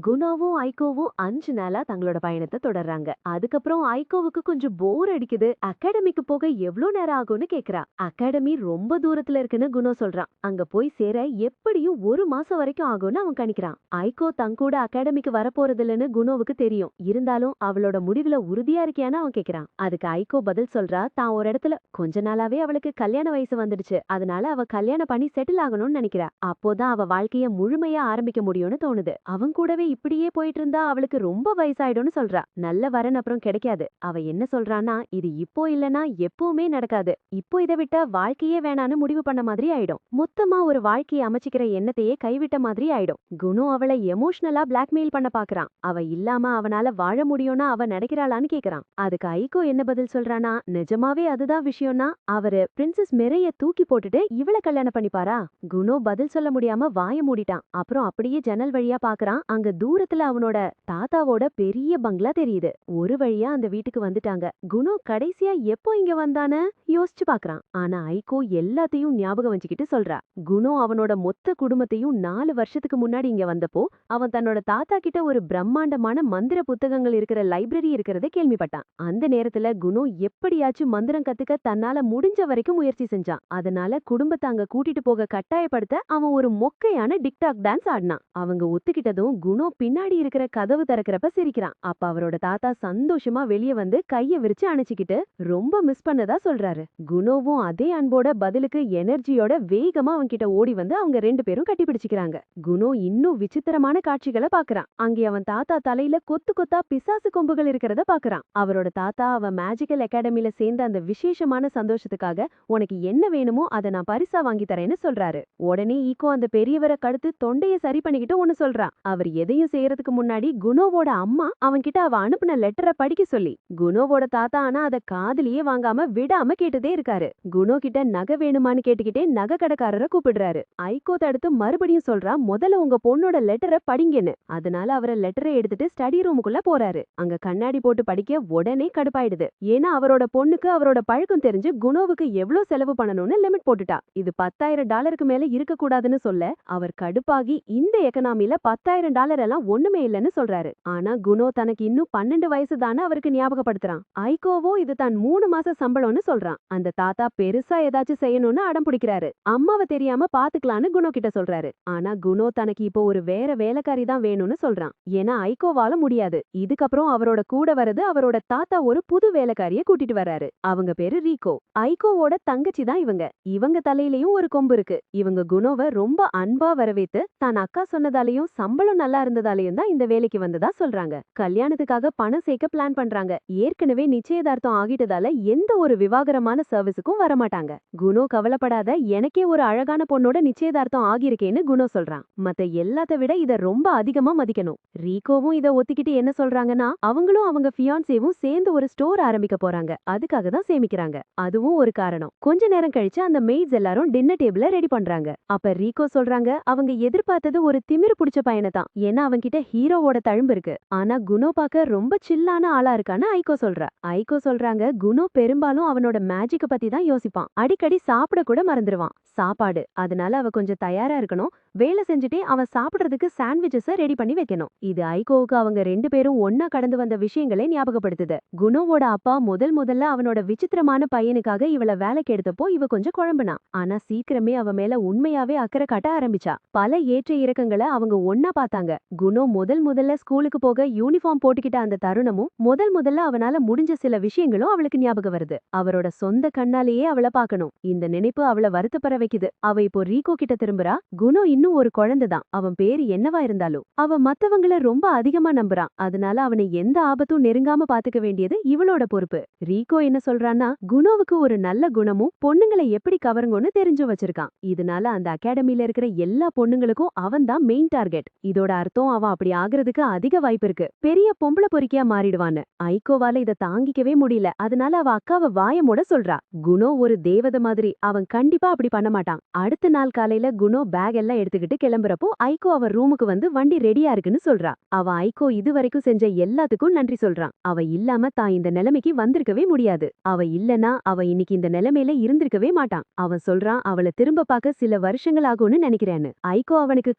குணாவும் ஐகோவும் 5 நாளா தங்களோட பயணத்தை தொடர்றாங்க. அதுக்கப்புறம் ஐகோவுக்கு கொஞ்சம் போர் அடிக்குது. அகாடமிக்கு போக எவ்ளோ நேரம் ஆகும்னு கேக்குறா. அகாடமி ரொம்ப தூரத்துல இருக்குன்னு குணோ சொல்றான். அங்க போய் சேர எப்படியும் 1 மாசம் வரைக்கும் ஆகும்னு அவன் கணிக்கிறான். ஐகோ தங்கூட அகாடமிக்கு வரப்போறது இல்லைன்னு குணோவுக்கு தெரியும். இருந்தாலும் அவளோட முடிவுல உறுதியா இருக்கியான்னு அவன் கேக்குறான். அதுக்கு ஐகோ பதில் சொல்றா, தான் ஒரு இடத்துல கொஞ்ச நாளாவே அவளுக்கு கல்யாண வயசு வந்துடுச்சு. அதனால அவ கல்யாணம் பண்ணி செட்டில் ஆகணும்னு நினைக்கிறா. அப்போதான் அவ வாழ்க்கைய முழுமையா ஆரம்பிக்க முடியும்னு தோணுது. அவன் கூடவே இப்படியே போயிட்டு இருந்தா அவளுக்கு ரொம்ப வயசாயிடும்னு சொல்றா. நல்ல வரன் அப்புறம் கிடைக்காது. அவ என்ன சொல்றான்னா, இது இப்போ இல்லனா எப்பவுமே நடக்காது. இப்போ இதை விட்டா வாழ்க்கையே வேணான்னு முடிவு பண்ண மாதிரி ஆயிடும். மொத்தமா ஒரு வாழ்க்கையை அமைச்சிக்கிற எண்ணத்தையே கைவிட்ட மாதிரி ஆயிடும். குணு அவளை எமோஷனலா பிளாக்மெயில் பண்ண பாக்குறான். அவ இல்லாம அவனால வாழ முடியும்னா அவ நினைக்கிறாளான்னு கேக்குறான். அதுக்கு ஐகோ என்ன பதில் சொல்றானா, நிஜமாவே அதுதான் விஷயம்னா அவரு பிரின்சஸ் மெரைய தூக்கி போட்டுட்டு இவளை கல்யாணம் பண்ணிப்பாரா? குணோ பதில் சொல்ல முடியாம வாய மூடிட்டான். அப்புறம் அப்படியே ஜன்னல் வழியா பாக்குறான். அங்க தூரத்துல அவனோட தாத்தாவோட பெரிய பங்களா தெரியுது. ஒரு வழியா அந்த வீட்டுக்கு வந்துட்டாங்க. குணோ கடைசியா எப்போ இங்க வந்தானு யோசிச்சு பாக்குறான். ஆனா ஐகோ எல்லாத்தையும் ஞாபகம் வச்சுக்கிட்டு சொல்றா. குணோ அவனோட மொத்த குடும்பத்தையும் 4 வருஷத்துக்கு முன்னாடி இங்க வந்தப்போ அவன் தன்னோட தாத்தா கிட்ட ஒரு பிரம்மாண்டமான மந்திர புத்தகங்கள் இருக்கிற லைப்ரரி இருக்கிறத கேள்விப்பட்டான். அந்த நேரத்துல குணோ எப்படியாச்சும் மந்திரம் கத்துக்க தன்னால முடிஞ்ச வரைக்கும் முயற்சி செஞ்சான். அதனால குடும்பத்தை அங்க கூட்டிட்டு போக கட்டாயப்படுத்த அவன் ஒரு மொக்கையான டிக்டாக் டான்ஸ் ஆடினான். அவங்க ஒத்துக்கிட்டதும் குணோ பின்னாடி இருக்கிற கதவு திறக்கிறப்ப சிரிக்கிறான். அப்ப அவரோட தாத்தா சந்தோஷமா வெளியே வந்து கைய விரிச்சு அணைச்சிக்கிட்டு ரொம்ப மிஸ் பண்ணதா சொல்றாரு. குணோவும் அதே அன்போட பதிலுக்கு எனர்ஜியோட வேகமா அவங்க கிட்ட ஓடி வந்து அவங்க 2 பேரும் கட்டி பிடிச்சுக்கிறாங்க. குணோ இன்னும் விசித்திரமான காட்சிகளை பாக்குறான். அங்கே அவன் தாத்தா தலையில கொத்து கொத்தா பிசாசு கொம்புகள் இருக்கிறத பாக்குறான். அவரோட தாத்தா அவன் மேஜிக்கல் அகாடமில சேர்ந்த அந்த விசேஷமான சந்தோஷத்துக்காக உனக்கு என்ன வேணுமோ அதை நான் பரிசா வாங்கி தரேன்னு சொல்றாரு. உடனே ஈகோ அந்த பெரியவரை கடுத்து தொண்டைய சரி பண்ணிக்கிட்டு ஒன்னு சொல்றான். அவர் எதையும் செய்யறதுக்கு முன்னாடி குணோவோட அம்மா அவன்கிட்ட அவ அனுப்புன லெட்டரை படிக்க சொல்லி. குணோவோட தாத்தா ஆனா அத காதுலயே வாங்காம விடாம கேட்டுட்டே இருக்காரு. குணோ கிட்ட நகை வேணுமான்னு கேட்டுக்கிட்டே நகை கடைக்காரரை கூப்பிடுறாரு. ஐகோ தடுத்து மறுபடியும் சொல்றா, முதல்ல உங்க பொண்ணோட லெட்டரை படிங்கன்னு. அதனால அவரை லெட்டரை எடுத்துட்டு ஸ்டடி ரூமுக்குள்ள போறாரு. அங்க கண்ணாடி போட்டு படிக்க உடனே கடுப்பாயிடுது. ஏன்னா அவரோட பொண்ணுக்கு அவரோட பழக்கம் தெரிஞ்சு குணோவுக்கு எவ்வளவு செலவு பண்ணணும்னு லிமிட் போட்டுட்டா. இது $10,000 மேல இருக்க கூடாதுன்னு சொல்ல அவர் கடுப்பாகி இந்த எக்கனாமில $10,000 எல்லாம் ஒண்ணுமே இல்லைன்னு சொல்றாரு. ஆனா குணோ தனக்கு இன்னும் 12 வயசு தானே அவருக்கு ஞாபகப்படுத்துறான். ஐகோவோ இது தான் 3 மாச சம்பளம்னு சொல்றான். அந்த தாத்தா பெருசா ஏதாச்சும் செய்யணும்னு அடம் பிடிக்கிறாரு. அம்மாவை தெரியாம பாத்துக்கலான்னு குணோ கிட்ட சொல்றாரு. ஆனா குணோ தனக்கு இப்போ ஒரு வேற வேலைக்காரி தான் வேணும்னு சொல்றான். ஏன்னா ஐகோவால முடியாது. இதுக்கப்புறம் அவரோட கூட வரது அவரோட தாத்தா ஒரு புது வேலைக்காரிய கூட்டிட்டு வர்றாரு. அவங்க பேரு ரீகோ. ஐகோவோட தங்கச்சி தான் இவங்க. இவங்க தலையிலயும் ஒரு கொம்பு இருக்கு. இவங்க குணோவை ரொம்ப அன்பா வரவேத்து தான் அக்கா சொன்னதாலையும் சம்பளம் நல்லா இருந்ததாலையும் தான் இந்த வேலைக்கு வந்ததா சொல்றாங்க. கல்யாணத்துக்காக பணம் சேர்க்க பிளான் பண்றாங்க. ஏற்கனவே நிச்சயதார்த்தம் ஆகிட்டதால எந்த ஒரு விவாகரமான சர்வீஸுக்கும் வரமாட்டாங்க. குணோ கவலைப்படாத, எனக்கே ஒரு அழகான பொண்ணோட நிச்சயதார்த்தம் ஆகியிருக்கேன்னு குணோ சொல்றான். மத்த எல்லாத்த விட இத ரொம்ப அதிகமா மதிக்கணும். ரீகோவும் இத ஒத்திக்கிட்டு என்ன சொல்றாங்கன்னா, அவங்களும் அவங்க ஃபியான்சேவும் சேர்ந்து ஒரு ஸ்டோர் ஆரம்பிக்க போறாங்க. அதுக்காக தான் சேமிக்கிறாங்க. அதுவும் ஒரு காரணம். கொஞ்ச நேரம் கழிச்சு அந்த மெய்ட்ஸ் எல்லாரும் டின்னர் டேபிள ரெடி பண்றாங்க. அப்ப ரீகோ சொல்றாங்க, அவங்க எதிர்பார்த்தது ஒரு திமிரு புடிச்ச பையனை தான். ஏன்னா அவன்கிட்ட ஹீரோவோட தழும்பு இருக்கு. ஆனா குணோ பார்க்க ரொம்ப சில்லான ஆளா இருக்கான்னு ஐகோ சொல்றா. ஐகோ சொல்றாங்க, குணோ பெரும்பாலும் அவனோட மேஜிக்க பத்தி தான் யோசிப்பான். அடிக்கடி சாப்பிட கூட மறந்துடுவான். சாப்பாடு, அதனால அவ கொஞ்சம் தயாரா இருக்கணும். வேலை செஞ்சுட்டே அவன் சாப்பிடுறதுக்கு சாண்ட்விச்சஸ ரெடி பண்ணி வைக்கணும். இது ஐகோவுக்கு அவங்க 2 பேரும் ஒன்னா கடந்து வந்த விஷயங்களை ஞாபகப்படுத்துது. குணோவோட அப்பா முதல்ல அவனோட விசித்திரமான பையனுக்காக இவள வேலைக்கு எடுத்தப்போ இவ கொஞ்சம் குழம்புனா. ஆனா சீக்கிரமே அவ மேல உண்மையாவே அக்கறை காட்ட ஆரம்பிச்சா. பல ஏற்ற இறக்கங்களை அவங்க ஒன்னா பார்த்தாங்க. குணோ முதல்ல ஸ்கூலுக்கு போக யூனிஃபார்ம் போட்டுக்கிட்ட அந்த தருணமும் முதல்ல அவனால முடிஞ்ச சில விஷயங்களும் அவளுக்கு ஞாபகம் வருது. அவரோட சொந்த கண்ணாலேயே அவளை பார்க்கணும். இந்த நினைப்பு அவளை வருத்தப்பட வைக்குது. அவ இப்போ ரீகோ கிட்ட திரும்புறா. குணோ இன்னும் ஒரு குழந்தைதான். அவன் பேரு என்னவா இருந்தாலும் அவ மத்தவங்கள ரொம்ப அதிகமா நம்புறான். அதனால அவனை எந்த ஆபத்தும் நெருங்காம பாத்துக்க வேண்டியது இவளோட பொறுப்பு. ரீகோ என்ன சொல்றான்னா, குணோவுக்கு ஒரு நல்ல குணமும் பொண்ணுங்களை எப்படி கவருங்கன்னு தெரிஞ்சு வச்சிருக்கான். இதனால அந்த அகாடமில இருக்கிற எல்லா பொண்ணுங்களுக்கும் அவன் தான் மெயின் டார்கெட். இதோட அர்த்தம் அவன் அப்படி ஆகுறதுக்கு அதிக வாய்ப்பு இருக்கு. பெரிய பொம்பளை பொறுக்கியா மாறிடுவான்னு. ஐகோவால இத தாங்கிக்கவே முடியல. அதனால அவ அக்காவை வாயமோட சொல்றா. குணோ ஒரு தேவதை மாதிரி, அவன் கண்டிப்பா அப்படி பண்ண மாட்டான். அடுத்த நாள் காலையில குணோ பேக் எல்லாம் எடுத்துக்கிட்டு கிளம்புறப்போ ஐகோ அவ ரூமுக்கு வந்து வண்டி ரெடியா இருக்குன்னு சொல்றா. அவ ஐகோ இதுவரைக்கும் செஞ்ச எல்லாத்துக்கும் நன்றி சொல்றான். அவ இல்லாம தான் இந்த நிலைமைக்கு வந்திருக்கவே முடியாது. அவ இல்லனா அவ இன்னைக்கு இந்த நிலைமையில இருந்திருக்கவே மாட்டான். அவன் சொல்றான், அவளை திரும்ப பார்க்க சில வருஷங்கள் ஆகும்னு நினைக்கிறேன்னு. ஐகோ அவனுக்கு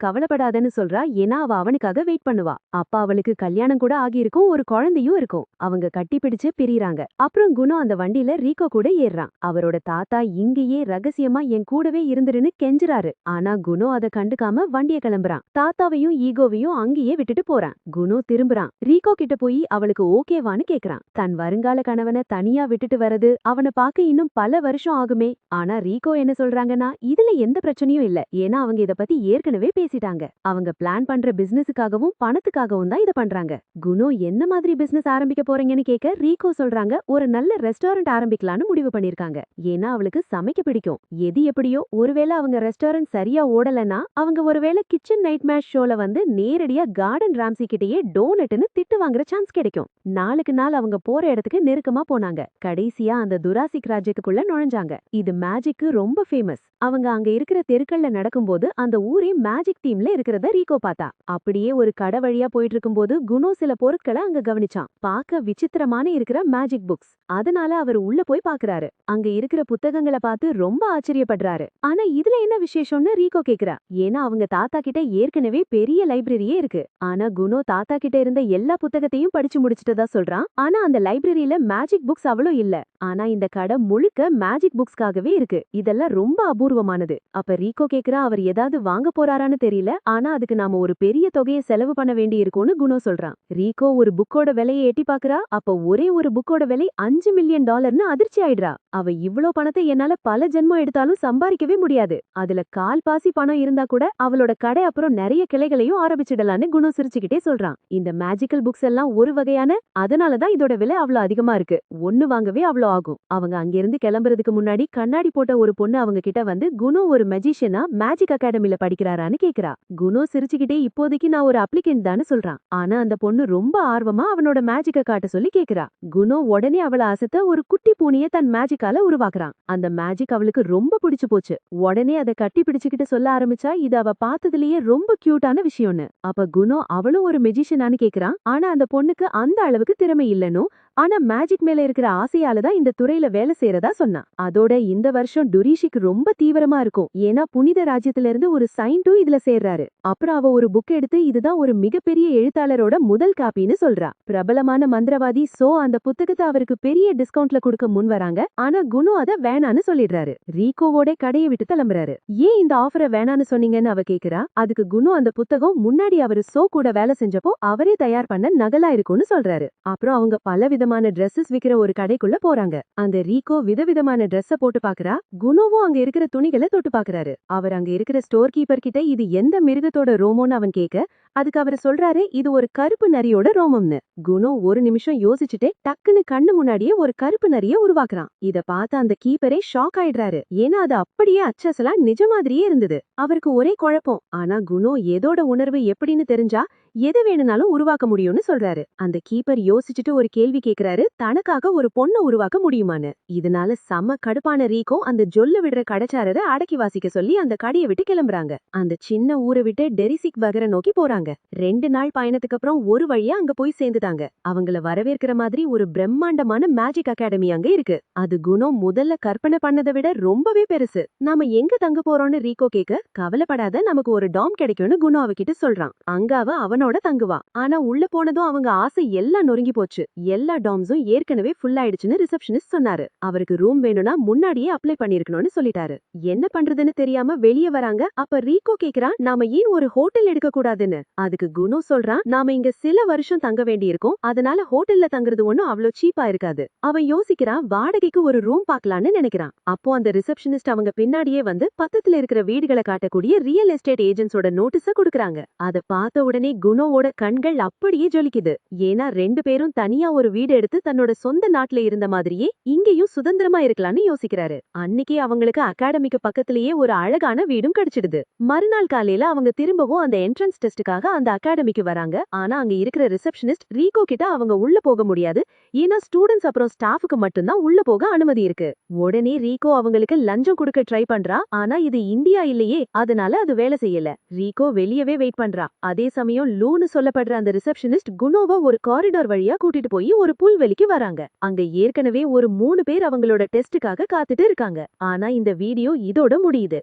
கவலைப்படாதன்னு சொல்றா. ஏன்னா அவ அவனை அவனுக்காக வெயிட் பண்ணுவா. அப்ப அவளுக்கு கல்யாணம் கூட ஆகியிருக்கும், ஒரு குழந்தையும் இருக்கும். அவங்க கட்டி பிடிச்சு பிரியறாங்க. அப்புறம் குணோ அந்த வண்டியில ரீகோ கூட ஏறுறான். அவரோட தாத்தா இங்கேயே ரகசியமா என் கூடவே இருந்துருன்னு கெஞ்சுறாரு. ஆனா குணோ அத கண்டுக்காம வண்டிய கிளம்புறான். தாத்தாவையும் ஈகோவையும் அங்கேயே விட்டுட்டு போறான். குணோ திரும்புறான். ரீகோ கிட்ட போய் அவளுக்கு ஓகேவான்னு கேக்குறான். தன் வருங்கால கணவனை தனியா விட்டுட்டு வரது அவனை பார்க்க இன்னும் பல வருஷம் ஆகுமே. ஆனா ரீகோ என்ன சொல்றாங்கன்னா, இதுல எந்த பிரச்சனையும் இல்ல. ஏன்னா அவங்க இத பத்தி ஏற்கனவே பேசிட்டாங்க. அவங்க பிளான் பண்ற பிசினஸுக்காகவும் பணத்துக்காகவும் தான் இத பண்றாங்க. குணோ என்ன மாதிரி பிசினஸ் ஆரம்பிக்க போறீங்கன்னு கேட்க ரீகோ சொல்றாங்க, ஒரு நல்ல ரெஸ்டாரண்ட் ஆரம்பிக்கலாம்னு முடிவு பண்ணிருக்காங்க. ஏன்னா அவளுக்கு சமைக்க பிடிக்கும். எது எப்படியோ ஒருவேளை அவங்க ரெஸ்டாரண்ட் சரியா ஓடலன்னா அவங்க ஒருவேளை கிச்சன் நைட் மேஷ் ஷோல வந்து நேரடியா கார்டன் ராம்சி கிட்டயே டோனட்னு திட்டு வாங்குற சான்ஸ் கிடைக்கும். நாளுக்கு நாள் அவங்க போற இடத்துக்கு நெருக்கமா போனாங்க. கடைசியா அந்த துராசிக் ராஜ்யத்துக்குள்ள நுழைஞ்சாங்க. இது மேஜிக்கு ரொம்ப ஃபேமஸ். அவங்க அங்க இருக்கிற தெருக்கள்ல நடக்கும்போது அந்த ஊரே மேஜிக் தீம்ல இருக்கிறத ரீகோ பார்த்தா. அப்படியே ஒரு கடை வழியா போயிட்டு இருக்கும்போது குணோ சில பொருட்களை அங்க கவனிச்சான். பார்க்க விசித்திரமான இருக்கிற மேஜிக் புக்ஸ். அதனால அவர் உள்ள போய் பாக்குறாரு. அங்க இருக்கிற புத்தகங்களை பார்த்து ரொம்ப ஆச்சரியப்படுறாரு. ஆனா இதுல என்ன விசேஷம்னு ரீகோ கேக்குறா. ஏன்னா அவங்க தாத்தா கிட்ட ஏற்கனவே பெரிய லைப்ரரியே இருக்கு. ஆனா குணோ தாத்தா கிட்ட இருந்த எல்லா புத்தகத்தையும் படிச்சு முடிச்சிட்டதா சொல்றான். ஆனா அந்த லைப்ரரியில மேஜிக் புக்ஸ் அவ்வளோ இல்ல. ஆனா இந்த கடை முழுக்க மேஜிக் புக்ஸ்காகவே இருக்கு. இதெல்லாம் ரொம்ப அபூர்வமானது. அப்ப ரீகோ கேக்குறா, அவர் ஏதாவது வாங்க போறாரான்னு தெரியல. ஆனா அதுக்கு நாம ஒரு பெரிய தொகையை செலவு பண்ண வேண்டி இருக்கும்னு குணோ சொல்றான். ரீகோ ஒரு புக்கோட விலையை எட்டி பாக்குறா. அப்ப ஒரே ஒரு புக்கோட விலை $5 மில்லியன் அதிர்ச்சி ஆயிடுறா. அவ இவ்ளோ பணத்தை என்னால பல ஜென்மம் எடுத்தாலும் சம்பாதிக்கவே முடியாது. அதுல கால் பாசி பணம் இருந்தா கூட அவளோட கடை அப்புறம் நிறைய கிளைகளையும் ஆரம்பிச்சிடலான்னு குணோ சிரிச்சுக்கிட்டே சொல்றான். இந்த மேஜிக்கல் புக்ஸ் எல்லாம் ஒரு வகையான, அதனாலதான் இதோட விலை அவ்வளவு அதிகமா இருக்கு. ஒண்ணு வாங்கவே அவ்வளோ ஆகும். அவங்க அங்கிருந்து கிளம்புறதுக்கு முன்னாடி கண்ணாடி போட்ட ஒரு பொண்ணு அவங்க கிட்ட வந்து குணோ ஒரு மெஜிஷியனா மேஜிக் அகாடமில படிக்கிறாரான்னு கேக்குறா. குணோ சிரிச்சுக்கிட்டே இப்போதைக்கு நான் ஒரு அப்ளிகன்ட் தான்னு சொல்றான். ஆனா அந்த பொண்ணு ரொம்ப ஆர்வமா அவனோட மேஜிக்க காட்ட சொல்லி கேக்குறா. குணோ உடனே அவளை அசத்த ஒரு குட்டி பூனிய தன் மேஜிக்கால உருவாக்குறான். அந்த மேஜிக் அவளுக்கு ரொம்ப பிடிச்சு போச்சு. உடனே அதை கட்டி பிடிச்சுக்கிட்டு சொல்ல ஆரம்பிச்சா, இது அவ பார்த்ததுலயே ரொம்ப கியூட்டான விஷயம்னு. அப்ப குணோ அவளும் ஒரு மெஜிஷியனான்னு கேக்குறான். ஆனா அந்த பொண்ணுக்கு அந்த அளவுக்கு திறமை இல்லனும், ஆனா மேஜிக் மேல இருக்கிற ஆசையாலதான் இந்த துறையில வேலை செய்யறதா சொன்னான். அதோட இந்த வருஷம் டுரிஷிக்கு ரொம்ப தீவிரமா இருக்கும். ஏன்னா புனித ராஜ்யத்துல இருந்து ஒரு சயின்டும் இதுல சேர்றாரு. அப்புறம் அவ ஒரு புக் எடுத்து இதுதான் ஒரு மிகப்பெரிய எழுத்தாளரோட முதல் காப்பின்னு சொல்றா. பிரபலமான மந்திரவாதி சோ அந்த புத்தகத்தை அவருக்கு பெரிய டிஸ்கவுண்ட்ல கொடுக்க முன் வராங்க. ஆனா குணோ அத வேணான்னு சொல்லிடுறாரு. ரீகோவோட கடையை விட்டு கிளம்புறாரு. ஏன் இந்த ஆஃபரை வேணான்னு சொன்னீங்கன்னு அவ கேக்குறா. அதுக்கு குணோ அந்த புத்தகம் முன்னாடி அவரு சோ கூட வேலை செஞ்சப்போ அவரே தயார் பண்ண நகலா இருக்கும்னு சொல்றாரு. அப்புறம் அவங்க பலவிதமான ட்ரெஸ்ஸஸ் விக்கிற ஒரு கடைக்குள்ள போறாங்க. அந்த ரீகோ விதவிதமான ட்ரெஸ்ஸ போட்டு பாக்குறா. குணோவும் அங்க இருக்கிற துணிகளை தொட்டு பாக்குறாரு. அவர் அங்க இருக்கிற ஸ்டோர் கீப்பர் கிட்ட இது எந்த மிருகத்தோட ரோமோன்னு அவன் கேட்க, அதுக்கு அவர் சொல்றாரு, இது ஒரு கருப்பு நரியோட ரோமம்னு. குணோ ஒரு நிமிஷம் யோசிச்சுட்டே டக்குன்னு கண்ணு முன்னாடியே ஒரு கருப்பு நரிய உருவாக்குறான். இத பார்த்த அந்த கீப்பரே ஷாக் ஆயிடுறாரு. ஏன்னா அது அப்படியே அச்சசலா நிஜ மாதிரியே இருந்தது. அவருக்கு ஒரே குழப்பம். ஆனா குணோ எதோட உணர்வு எப்படின்னு தெரிஞ்சா எது வேணும்னாலும் உருவாக்க முடியும்னு சொல்றாரு. அந்த கீப்பர் யோசிச்சுட்டு ஒரு கேள்வி கேக்குறாரு, தனக்காக ஒரு பொண்ணை உருவாக்க முடியுமான்னு. இதனால செம கடுப்பான ரீகோ அந்த ஜொல்ல விடுற கடைச்சாரரை அடக்கி வாசிக்க சொல்லி அந்த கடையை விட்டு கிளம்புறாங்க. அந்த சின்ன ஊரை விட்டு டெரிசிக் வகர நோக்கி போறாங்க. 2 நாள் பயணத்துக்கு அப்புறம் ஒரு வழியா அங்க போய் சேர்ந்துட்டாங்க. அவங்கள வரவேற்கிற மாதிரி ஒரு பிரம்மாண்டமான மேஜிக் அகாடமி அங்க இருக்கு. அது குணோ முதல்ல கற்பனை பண்ணதை விட ரொம்பவே பெருசு. நாம எங்க தங்க போறோம்னு ரீகோ கேட்க, கவலைப்படாத, நமக்கு ஒரு டாம் கிடைக்கும்னு குணோ அவகிட்ட சொல்றான். அங்க அவ அவனோட தங்குவா. ஆனா உள்ள போனதும் அவங்க ஆசை எல்லாம் நொறுங்கி போச்சு. எல்லா டாம்ஸும் ஏற்கனவே ஃபுல் ஆயிடுச்சுன்னு ரிசப்ஷனிஸ்ட் சொன்னாரு. அவருக்கு ரூம் வேணும்னா முன்னாடியே அப்ளை பண்ணிருக்கணும்னு சொல்லிட்டாரு. என்ன பண்றதுன்னு தெரியாம வெளியே வராங்க. அப்ப ரீகோ கேக்குறான், நாம ஏன் ஒரு ஹோட்டல் எடுக்க கூடாதுன்னு. அதுக்கு குணோ சொல்றான், நாம இங்க சில வருஷம் தங்க வேண்டி இருக்கும். அதனால ஹோட்டல்ல தங்குறது ஒண்ணும் அவ்வளவு சீப்பா இருக்காது. அவன் யோசிக்கிறான், வாடகைக்கு ஒரு ரூம் பாக்கலான்னு நினைக்கிறான். அப்போ அந்த ரிசப்ஷனிஸ்ட் அவங்க பின்னாடியே வந்து பக்கத்துல இருக்கிற வீடுகளை காட்டக்கூடிய ரியல் எஸ்டேட் ஏஜென்ட்ஸோட நோட்டீஸ கொடுக்கறாங்க. அத பார்த்த உடனே குணோவோட கண்கள் அப்படியே ஜொலிக்குது. ஏன்னா 2 பேரும் தனியா ஒரு வீடு எடுத்து தன்னோட சொந்த நாட்டுல இருந்த மாதிரியே இங்கேயும் சுதந்திரமா இருக்கலாம்னு யோசிக்கிறாரு. அன்னைக்கே அவங்களுக்கு அகாடமிக்கு பக்கத்திலேயே ஒரு அழகான வீடும் கிடைச்சிடுது. மறுநாள் காலையில அவங்க திரும்பவும் அந்த என்ட்ரன்ஸ் டெஸ்டுக்காக அந்த அகாடமிக்கு வராங்க. ஆனா அங்க இருக்கிற ரிசப்ஷனிஸ்ட் ரீகோ கிட்ட அவங்க உள்ள போக முடியாது. ஏன்னா ஸ்டூடெண்ட்ஸ் அப்புறம் ஸ்டாஃபுக்கு மட்டும்தான் உள்ள போக அனுமதி இருக்கு. உடனே ரீகோ அவங்களுக்கு லஞ்சம் கொடுக்க ட்ரை பண்றா. ஆனா இது இந்தியா இல்லையே, அதனால அது வேலை செய்யல. ரீகோ வெளியவே வெயிட் பண்றா. அதே சமயம் லூன்னு சொல்லப்படுற அந்த ரிசப்ஷனிஸ்ட் குணோவ ஒரு காரிடார் வழியா கூட்டிட்டு போய் ஒரு புல்வெளிக்கு வராங்க. அங்க ஏற்கனவே ஒரு 3 பேர் அவங்களோட டெஸ்டுக்காக காத்துட்டு இருக்காங்க. ஆனா இந்த வீடியோ இதோட முடியுது.